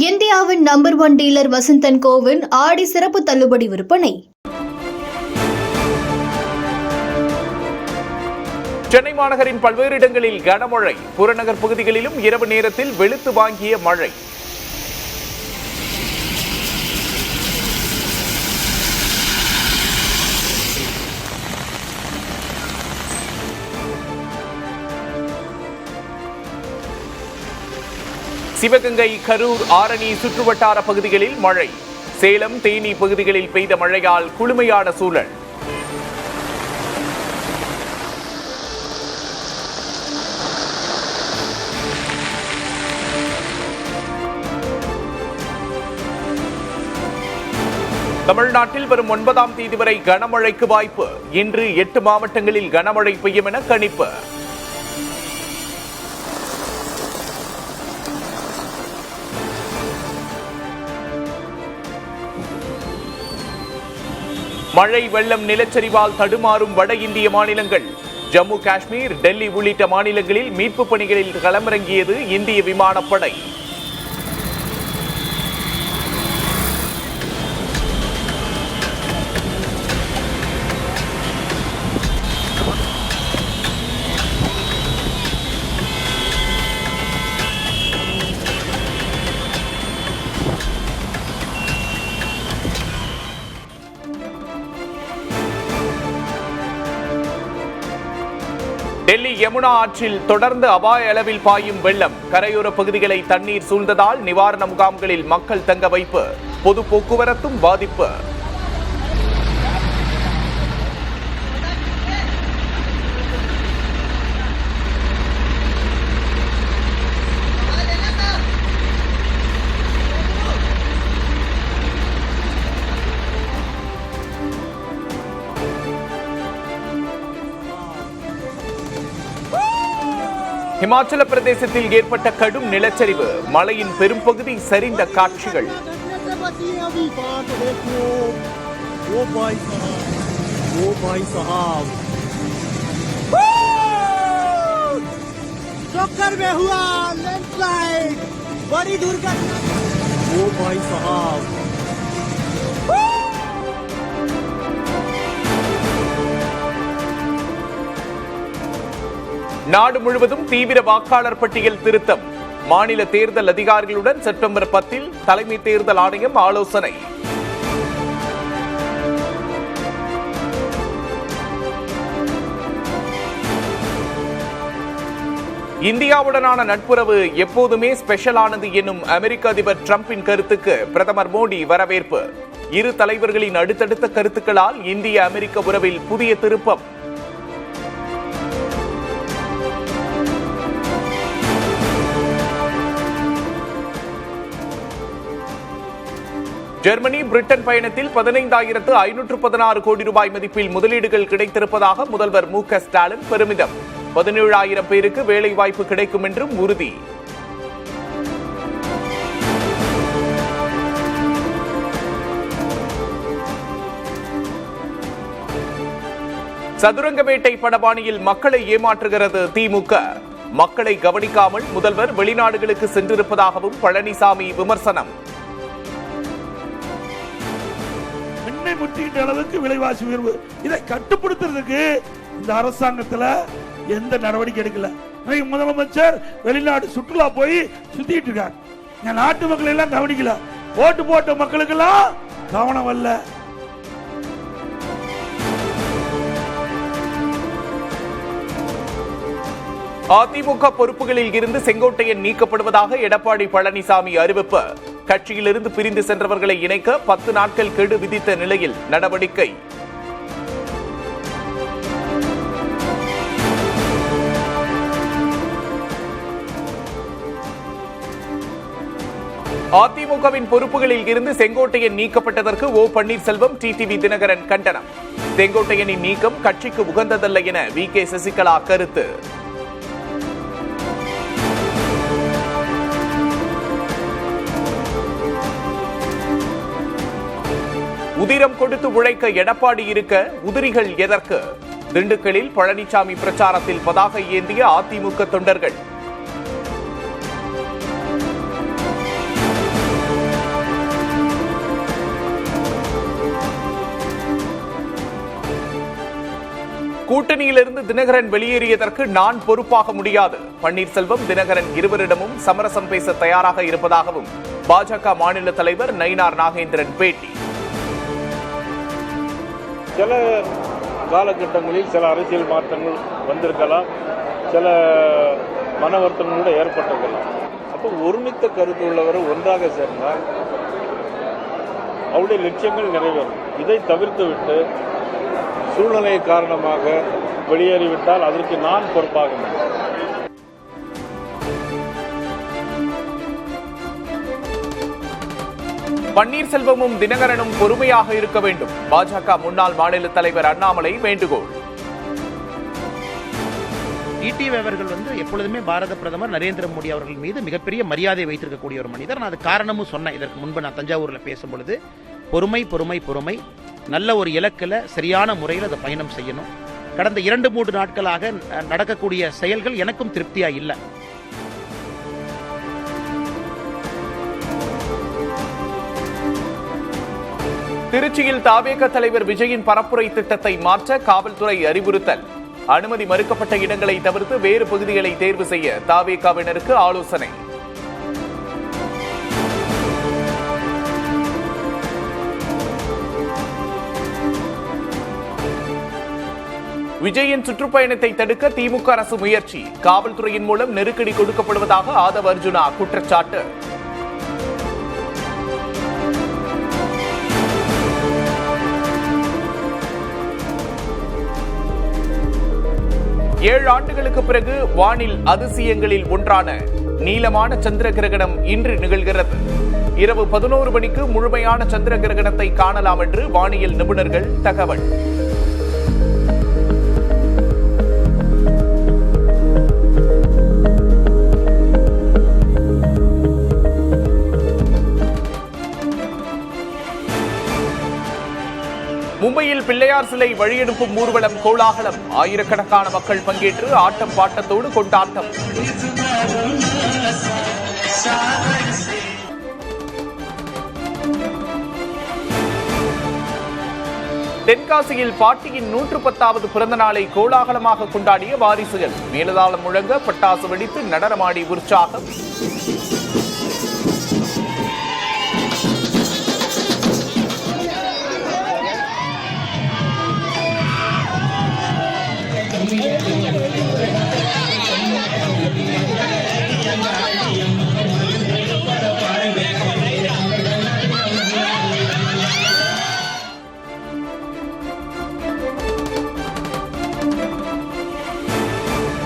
இந்தியாவின் number 1 dealer Vasanth and CoWIN ஆடி சிறப்பு தள்ளுபடி விற்பனை. சென்னை மாநகரின் பல்வேறு இடங்களில் கனமழை, புறநகர் பகுதிகளிலும் இரவு நேரத்தில் வெளுத்து வாங்கிய மழை. சிவகங்கை, கரூர், ஆரணி சுற்றுவட்டார பகுதிகளில் மழை. சேலம், தேனி பகுதிகளில் பெய்த மழையால் குளுமையான சூழல். தமிழ்நாட்டில் வரும் 9ஆம் தேதி வரை கனமழைக்கு வாய்ப்பு. இன்று 8 மாவட்டங்களில் கனமழை பெய்யும் என கணிப்பு. மழை, வெள்ளம், நிலச்சரிவால் தடுமாறும் வட இந்திய மாநிலங்கள். ஜம்மு காஷ்மீர், டெல்லி உள்ளிட்ட மாநிலங்களில் மீட்பு பணிகளில் களமிறங்கியது இந்திய விமானப்படை. டெல்லி யமுனா ஆற்றில் தொடர்ந்து அபாய அளவில் பாயும் வெள்ளம். கரையோர பகுதிகளை தண்ணீர் சூழ்ந்ததால் நிவாரண முகாம்களில் மக்கள் தங்க வைப்பு. பொது போக்குவரத்தும் பாதிப்பு. ஹிமாச்சல பிரதேசத்தில் ஏற்பட்ட கடும் நிலச்சரிவு, மலையின் பெரும்பகுதி சரிந்த காட்சிகள். நாடு முழுவதும் தீவிர வாக்காளர் பட்டியல் திருத்தம். மாநில தேர்தல் அதிகாரிகளுடன் செப்டம்பர் 10 தலைமை தேர்தல் ஆணையம் ஆலோசனை. இந்தியாவுடனான நட்புறவு எப்போதுமே ஸ்பெஷலானது எனும் அமெரிக்க அதிபர் டிரம்பின் கருத்துக்கு பிரதமர் மோடி வரவேற்பு. இரு தலைவர்களின் அடுத்தடுத்த கருத்துக்களால் இந்திய அமெரிக்க உறவில் புதிய திருப்பம். ஜெர்மனி, பிரிட்டன் பயணத்தில் 15,516 கோடி ரூபாய் மதிப்பில் முதலீடுகள் கிடைத்திருப்பதாக முதல்வர் மு க ஸ்டாலின் பெருமிதம். 17,000 பேருக்கு வேலை வாய்ப்பு கிடைக்கும் என்றும் உறுதி. சதுரங்கவேட்டை படபாணியில் மக்களை ஏமாற்றுகிறது திமுக. மக்களை கவனிக்காமல் முதல்வர் வெளிநாடுகளுக்கு சென்றிருப்பதாகவும் பழனிசாமி விமர்சனம். முற்றிக்கிட்ட அளவுக்கு விலைவாசி உயர்வு, இதை கட்டுப்படுத்துறதுக்கு இந்த அரசாங்கத்தில் எந்த நடவடிக்கை எடுக்கல. முதலமைச்சர் வெளிநாடு சுற்றுலா போய் சுத்திட்டு இருக்கார். நாட்டு மக்களை எல்லாம் கவனிக்கல. ஓட்டு போட்ட மக்களுக்கெல்லாம் கவனம் அல்ல. அதிமுக பொறுப்புகளில் இருந்து செங்கோட்டையன் நீக்கப்படுவதாக எடப்பாடி பழனிசாமி அறிவிப்பு. கட்சியிலிருந்து பிரிந்து சென்றவர்களை இணைக்க 10 நாட்கள் கெடு விதித்த நிலையில் நடவடிக்கை. அதிமுகவின் பொறுப்புகளில் இருந்து செங்கோட்டையன் நீக்கப்பட்டதற்கு ஓ பன்னீர்செல்வம், டிடிவி தினகரன் கண்டனம். செங்கோட்டையனின் நீக்கம் கட்சிக்கு உகந்ததல்ல என வி.கே. சசிகலா கருத்து. உதிரம் கொடுத்து உழைக்க எடப்பாடி இருக்க உதிரிகள் எதற்கு? திண்டுக்கல்லில் பழனிசாமி பிரச்சாரத்தில் பதாகை ஏந்திய அதிமுக தொண்டர்கள். கூட்டணியிலிருந்து தினகரன் வெளியேறியதற்கு நான் பொறுப்பாக முடியாது. பன்னீர்செல்வம், தினகரன் இருவரிடமும் சமரசம் பேச தயாராக இருப்பதாகவும் பாஜக மாநில தலைவர் நயினார் நாகேந்திரன் பேட்டி. சில காலகட்டங்களில் சில அரசியல் மாற்றங்கள் வந்திருக்கலாம், சில மன வருத்தங்கள் கூட ஏற்பட்டிருக்கலாம். அப்போ ஒருமித்த கருத்து உள்ளவரை ஒன்றாக சேர்ந்தால் அவருடைய லட்சியங்கள் நிறைவேறும். இதை தவிர்த்துவிட்டு சூழ்நிலை காரணமாக வெளியேறிவிட்டால் அதற்கு நான் பொறுப்பாக முடியும். பன்னீர்செல்வமும் தினகரனும் பொறுமையாக இருக்க வேண்டும். பாஜக முன்னாள் மாநில தலைவர் அண்ணாமலை வேண்டுகோள். டிடிவி அவர்கள் எப்பொழுதுமே பாரத பிரதமர் நரேந்திர மோடி அவர்கள் மீது மிகப்பெரிய மரியாதை வைத்திருக்கக்கூடிய ஒரு மனிதர். நான் அது காரணமும் சொன்னேன். இதற்கு முன்பு நான் தஞ்சாவூர்ல பேசும்பொழுது பொறுமை பொறுமை பொறுமை, நல்ல ஒரு இலக்கில் சரியான முறையில் அதை பயணம் செய்யணும். கடந்த 2-3 நாட்களாக நடக்கக்கூடிய செயல்கள் எனக்கும் திருப்தியா இல்லை. திருச்சியில் தாவேக தலைவர் விஜயின் பரப்புரை திட்டத்தை மாற்ற காவல்துறை அறிவுறுத்தல். அனுமதி மறுக்கப்பட்ட இடங்களை தவிர்த்து வேறு பகுதிகளை தேர்வு செய்ய தாவேகாவினருக்கு ஆலோசனை. விஜயின் சுற்றுப்பயணத்தை தடுக்க திமுக அரசு முயற்சி. காவல்துறையின் மூலம் நெருக்கடி கொடுக்கப்படுவதாக ஆதவ் அர்ஜுனா குற்றச்சாட்டு. ஏழு ஆண்டுகளுக்கு பிறகு வானில் அதிசயங்களில் ஒன்றான நீலமான சந்திர கிரகணம் இன்று நிகழ்கிறது. இரவு 11 மணிக்கு முழுமையான சந்திர கிரகணத்தை காணலாம் என்று வானியல் நிபுணர்கள் தகவல். மும்பையில் பிள்ளையார் சிலை வழியனுப்பும் ஊர்வலம் கோலாகலம். ஆயிரக்கணக்கான மக்கள் பங்கேற்று ஆட்டம் பாட்டத்தோடு கொண்டாட்டம். தென்காசியில் பாட்டியின் 110வது பிறந்த நாளை கோலாகலமாக கொண்டாடிய வாரிசுகள். மேலதாளம் முழங்க பட்டாசு வெடித்து நடனமாடி உற்சாகம்.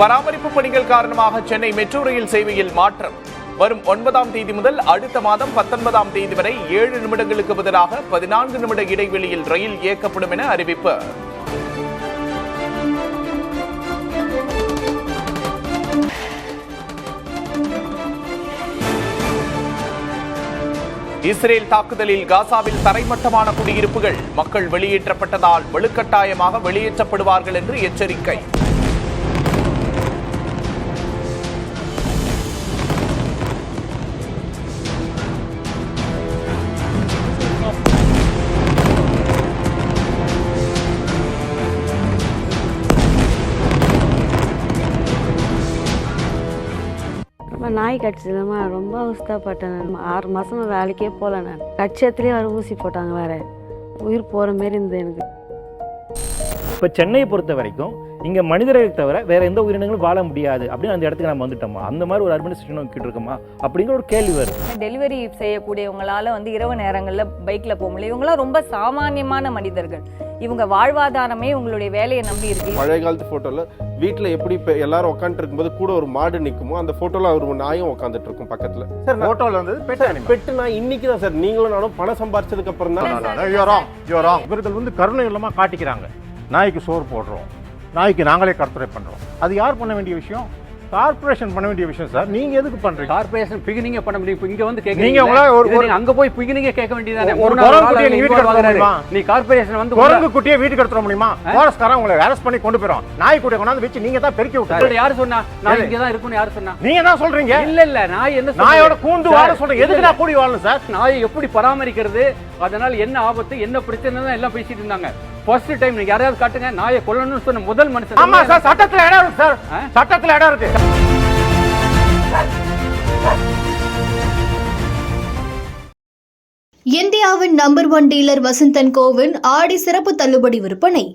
பராமரிப்பு பணிகள் காரணமாக சென்னை மெட்ரோ ரயில் சேவையில் மாற்றம். வரும் 9ஆம் தேதி முதல் அடுத்த மாதம் 19ஆம் தேதி வரை 7 நிமிடங்களுக்கு பதிலாக 14 நிமிட இடைவெளியில் ரயில் இயக்கப்படும் என அறிவிப்பு. இஸ்ரேல் தாக்குதலில் காசாவில் தரைமட்டமான குடியிருப்புகள். மக்கள் வெளியேற்றப்பட்டதால் வலுக்கட்டாயமாக வெளியேற்றப்படுவார்கள் என்று எச்சரிக்கை. நாய் கடிச்சதுமா ரொம்ப அவஸ்தப்பட்டேன். 6 மாசமா வேலைக்கே போகல. நான் கட்சத்துலேயே வர ஊசி போட்டாங்க. வேற உயிர் போகிற மாரி இருந்தது எனக்கு. இப்போ சென்னையை பொறுத்த வரைக்கும் இங்கே மனிதர்களை தவிர வேற எந்த உயிரினங்களும் வாழ முடியாது அப்படின்னு அந்த இடத்துக்கு நம்ம வந்துட்டோமா? அந்த மாதிரி ஒரு அட்மினிஸ்ட்ரேஷன் நோக்கிட்டு இருக்கோமா அப்படிங்கிற ஒரு கேள்வி வரும். டெலிவரி செய்யக்கூடியவங்களால இரவு நேரங்களில் பைக்கில் போக முடியல. இவங்களாம் ரொம்ப சாமானியமான மனிதர்கள். இவங்க வாழ்வாதாரமே உங்களுடைய வேலையை நம்பி இருக்கு. பழைய காலத்து போட்டோல வீட்டில் எப்படி எல்லாரும் உட்காந்துட்டு இருக்கும்போது கூட ஒரு மாடு நிற்குமோ அந்த போட்டோல ஒரு நாயும் உட்காந்துட்டு இருக்கும் பக்கத்துல. சார் போட்டோல வந்து பெட்டு நான் இன்னைக்கு தான் சார், நீங்களும் நானும் பணம் சம்பாரிச்சதுக்கு அப்புறம் தான் இவர்கள் கருணை இல்லாம காட்டிக்கிறாங்க. நாய்க்கு சோறு போடுறோம், நாய்க்கு நாங்களே கர்த்தரை பண்றோம். அது யார் பண்ண வேண்டிய விஷயம்? கார்ப்பரேஷன் பண்ண வேண்டிய விஷயம் சார். நீங்க எதுக்கு பண்றீங்க? கார்ப்பரேஷன் பிகினிங்க பண்ண முடியும். இங்க வந்து கேக்குறீங்க. நீங்க ஒரு அங்க போய் பிகினிங்க கேட்க வேண்டியதானே. நீ கார்ப்பரேஷன் வந்து குரங்கு குட்டியை வீட்டுக்கு எடுத்துற முடியுமா? ஃபாரஸ்ட்காரன் உங்களை அரெஸ்ட் பண்ணி கொண்டு போறோம். நாய் குட்டியை கொண்டாந்து வச்சு நீங்க தான் பெருக்கி விட்டாரு. யாரு சொன்னா நான் இங்க தான் இருக்கணும்? யாரு சொன்னா? நீங்க தான் சொல்றீங்க. இல்ல நாய் என்ன நாயோட கூண்டு வாழ சொல்றீங்க. எதுக்கு நான் கூடி வாழணும் சார்? நாயை எப்படி பராமரிக்கிறது, அதனால என்ன ஆபத்து, என்ன பிரச்சனை எல்லாம் பேசிட்டு இருந்தாங்க. ஃபர்ஸ்ட் டைம் நீங்க யாரையாவது காட்டுங்க நாயை கொல்லணும்னு சொன்ன முதல் மனுஷன். ஆமா சார், சட்டத்துல இடம் இருக்கு சார், சட்டத்துல இடம் இருக்கு. இந்தியாவின் number 1 dealer Vasanth and CoWIN ஆடி சிறப்பு தள்ளுபடி விற்பனை.